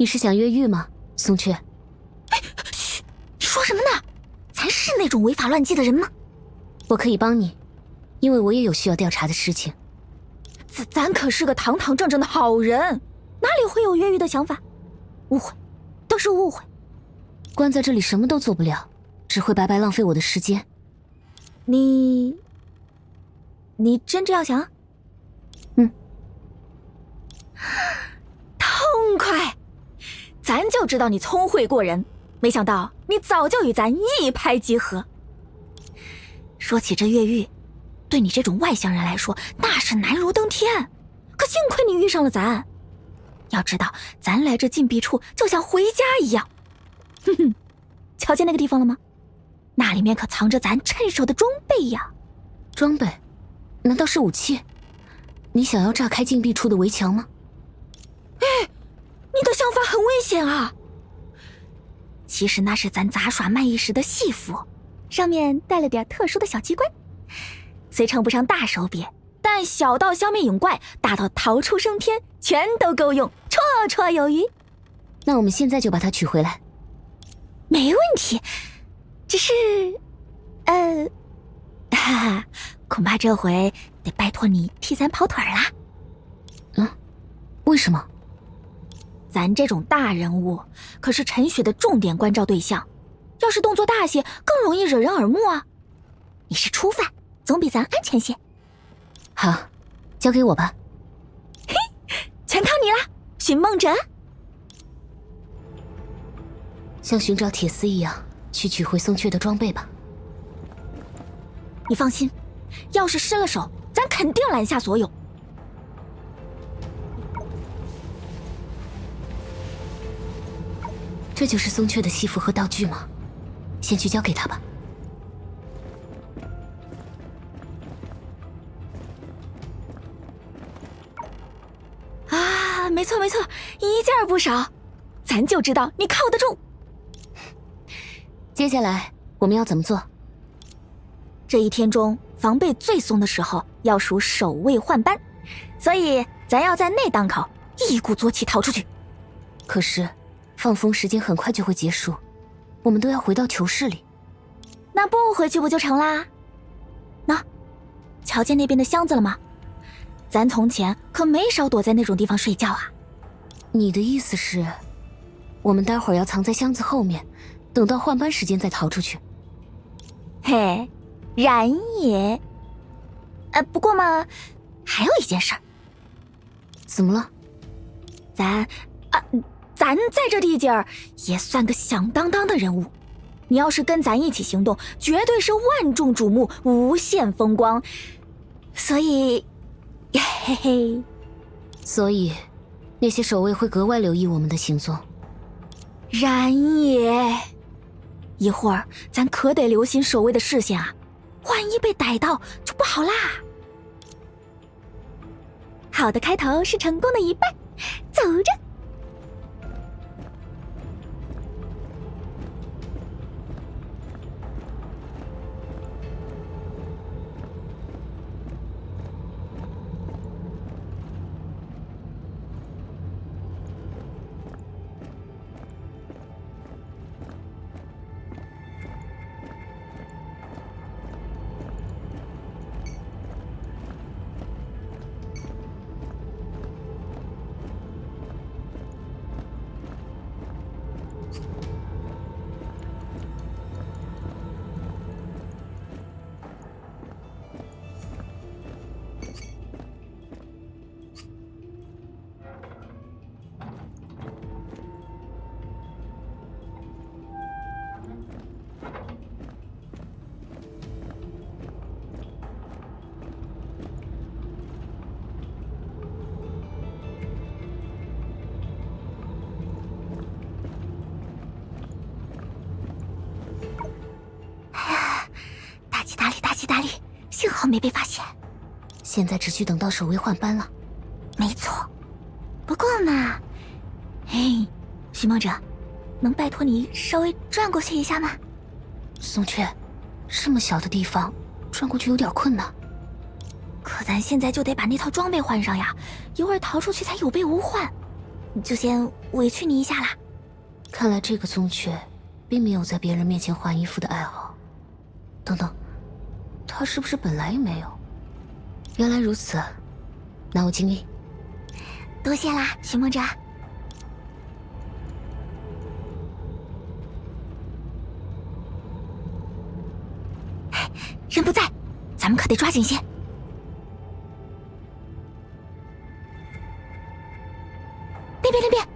你是想越狱吗，松雀？嘘，你说什么呢？咱是那种违法乱纪的人吗？我可以帮你，因为我也有需要调查的事情。咱可是个堂堂正正的好人，哪里会有越狱的想法？误会，都是误会。关在这里什么都做不了，只会白白浪费我的时间。你真这样想？痛快！咱就知道你聪慧过人，没想到你早就与咱一拍即合。说起这越狱，对你这种外乡人来说，那是难如登天。可幸亏你遇上了咱，要知道咱来这禁闭处就像回家一样。哼哼，瞧见那个地方了吗？那里面可藏着咱趁手的装备呀。装备？难道是武器？你想要炸开禁闭处的围墙吗？你的想法很危险啊！其实那是咱杂耍卖艺时的戏服，上面带了点特殊的小机关，虽称不上大手笔，但小到消灭影怪，大到逃出升天，全都够用，绰绰有余。那我们现在就把它取回来。没问题，只是，哈哈，恐怕这回得拜托你替咱跑腿啦。为什么？咱这种大人物可是陈雪的重点关照对象，要是动作大些，更容易惹人耳目啊。你是初犯，总比咱安全些。好，交给我吧。嘿，全靠你了，寻梦者。像寻找铁丝一样，去取回松雀的装备吧。你放心，要是失了手，咱肯定拦下所有。这就是松雀的戏服和道具吗？先去交给他吧。啊，没错没错，一件不少，咱就知道你靠得住。接下来我们要怎么做？这一天中防备最松的时候，要数守卫换班，所以咱要在那当口一鼓作气逃出去。可是放风时间很快就会结束，我们都要回到囚室里。那不回去不就成啦？那，瞧见那边的箱子了吗？咱从前可没少躲在那种地方睡觉啊。你的意思是，我们待会儿要藏在箱子后面，等到换班时间再逃出去？嘿，然也。不过嘛，还有一件事儿。怎么了？咱在这地界儿也算个响当当的人物，你要是跟咱一起行动，绝对是万众瞩目，无限风光。所以，嘿嘿，所以那些守卫会格外留意我们的行踪。然也，一会儿咱可得留心守卫的视线啊，万一被逮到就不好啦。好的开头是成功的一半，走着。大吉大利，幸好没被发现。现在只需等到守卫换班了。没错，不过嘛，嘿，寻梦者，能拜托你稍微转过去一下吗？松雀，这么小的地方，转过去有点困难。可咱现在就得把那套装备换上呀，一会儿逃出去才有备无患。就先委屈你一下啦。看来这个宗雀并没有在别人面前换衣服的爱好。等等，他是不是本来也没有？原来如此，那我尽力。多谢啦，寻梦者。人不在，咱们可得抓紧些。那边。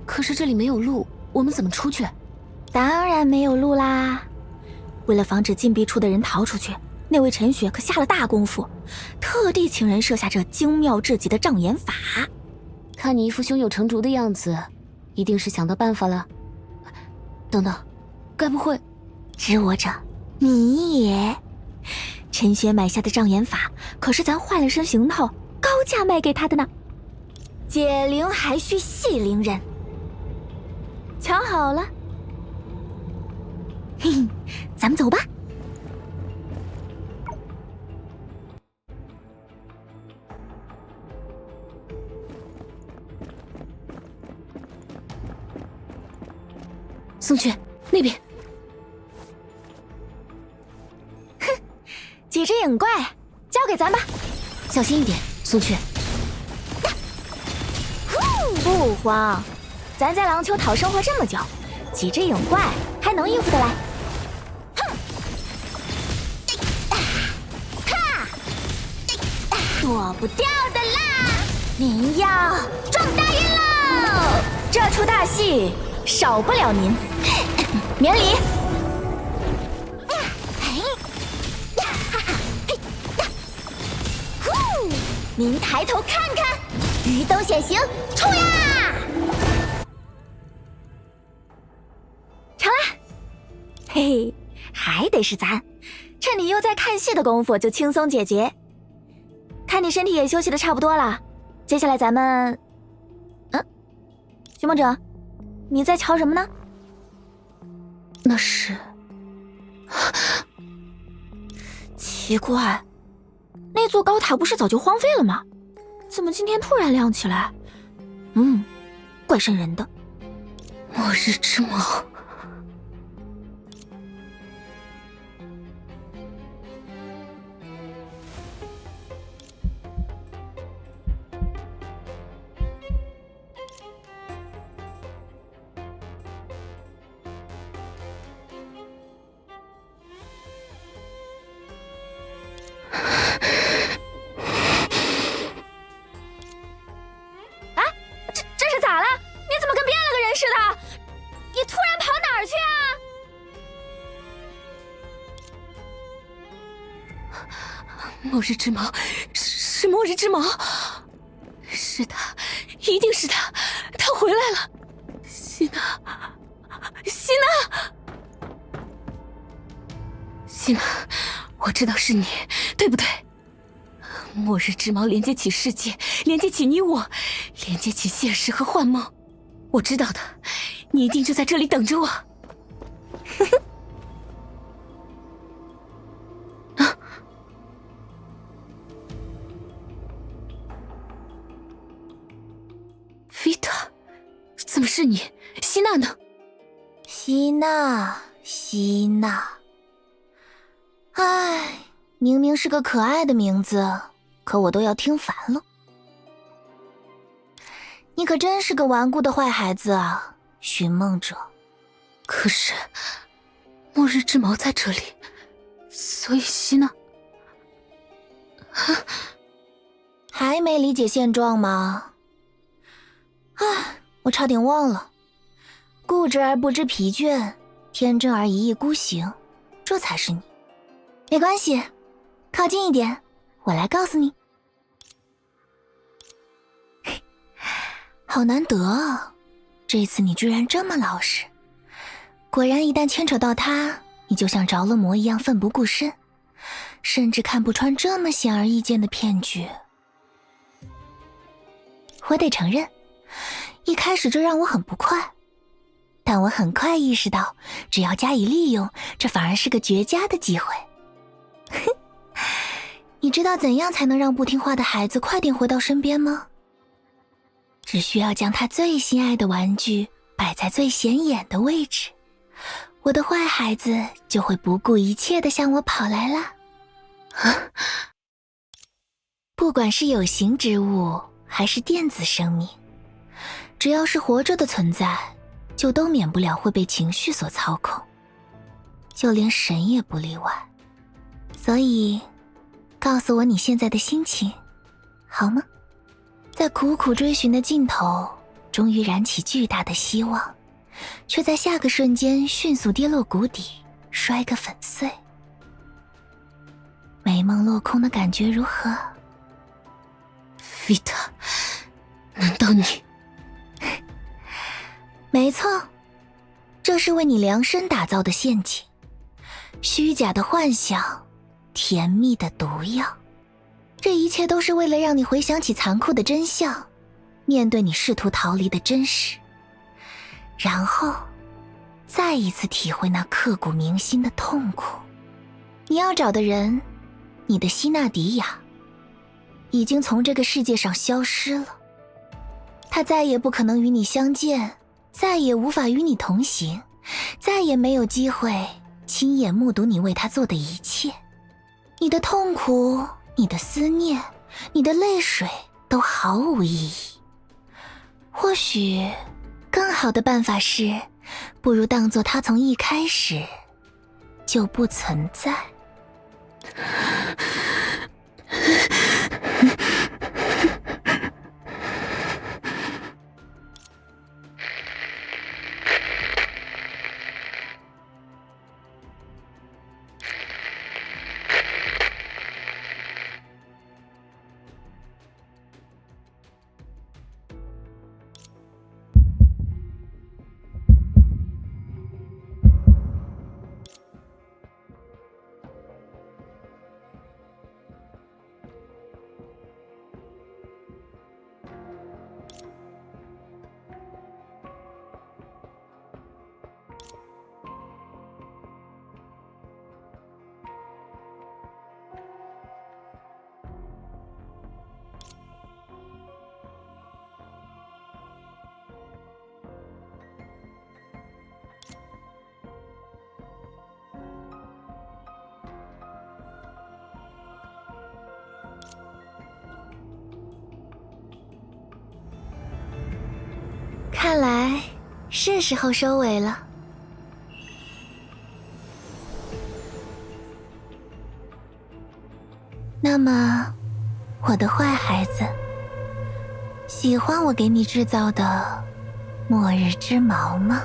可是这里没有路，我们怎么出去？当然没有路啦。为了防止禁闭处的人逃出去，那位陈雪可下了大功夫，特地请人设下这精妙至极的障眼法。看你一副胸有成竹的样子，一定是想到办法了。等等，该不会……知我者，你也。陈雪买下的障眼法，可是咱换了身行头，高价卖给他的呢。解铃还须系铃人。瞧好了，嘿嘿，咱们走吧。宋雀，那边。哼，几只影怪，交给咱吧。小心一点，宋雀。不慌，咱在狼丘讨生活这么久，几只影怪还能应付得来。哼！哈！躲不掉的啦！您要撞大运喽！这出大戏少不了您，免礼。您抬头看看，鱼都显形，冲呀！成了，嘿嘿，还得是咱，趁你又在看戏的功夫就轻松解决。看你身体也休息的差不多了，接下来咱们，寻梦者，你在瞧什么呢？那是……奇怪。那座高塔不是早就荒废了吗？怎么今天突然亮起来？怪瘆人的。末日之矛。末日之矛，是末日之矛，是他，一定是他，他回来了。希娜，我知道是你，对不对？末日之矛连接起世界，连接起你我，连接起现实和幻梦。我知道的，你一定就在这里等着我。Vita， 怎么是你？希娜呢？希娜，唉，明明是个可爱的名字，可我都要听烦了。你可真是个顽固的坏孩子啊，寻梦者。可是，末日之矛在这里，所以希娜……还没理解现状吗？我差点忘了，固执而不知疲倦，天真而一意孤行，这才是你。没关系，靠近一点，我来告诉你。好难得啊，这次你居然这么老实。果然一旦牵扯到他，你就像着了魔一样奋不顾身，甚至看不穿这么显而易见的骗局。我得承认，一开始这让我很不快，但我很快意识到，只要加以利用，这反而是个绝佳的机会。你知道怎样才能让不听话的孩子快点回到身边吗？只需要将他最心爱的玩具摆在最显眼的位置，我的坏孩子就会不顾一切地向我跑来了。不管是有形之物还是电子生命，只要是活着的存在，就都免不了会被情绪所操控，就连神也不例外。所以告诉我你现在的心情好吗？在苦苦追寻的尽头，终于燃起巨大的希望，却在下个瞬间迅速跌落谷底，摔个粉碎。美梦落空的感觉如何？维塔，难道你……没错，这是为你量身打造的陷阱，虚假的幻想，甜蜜的毒药。这一切都是为了让你回想起残酷的真相，面对你试图逃离的真实，然后再一次体会那刻骨铭心的痛苦。你要找的人，你的希纳迪亚，已经从这个世界上消失了，他再也不可能与你相见，再也无法与你同行，再也没有机会亲眼目睹你为他做的一切。你的痛苦，你的思念，你的泪水都毫无意义。或许更好的办法是，不如当作他从一开始就不存在。看来是时候收尾了。那么，我的坏孩子，喜欢我给你制造的末日之矛吗？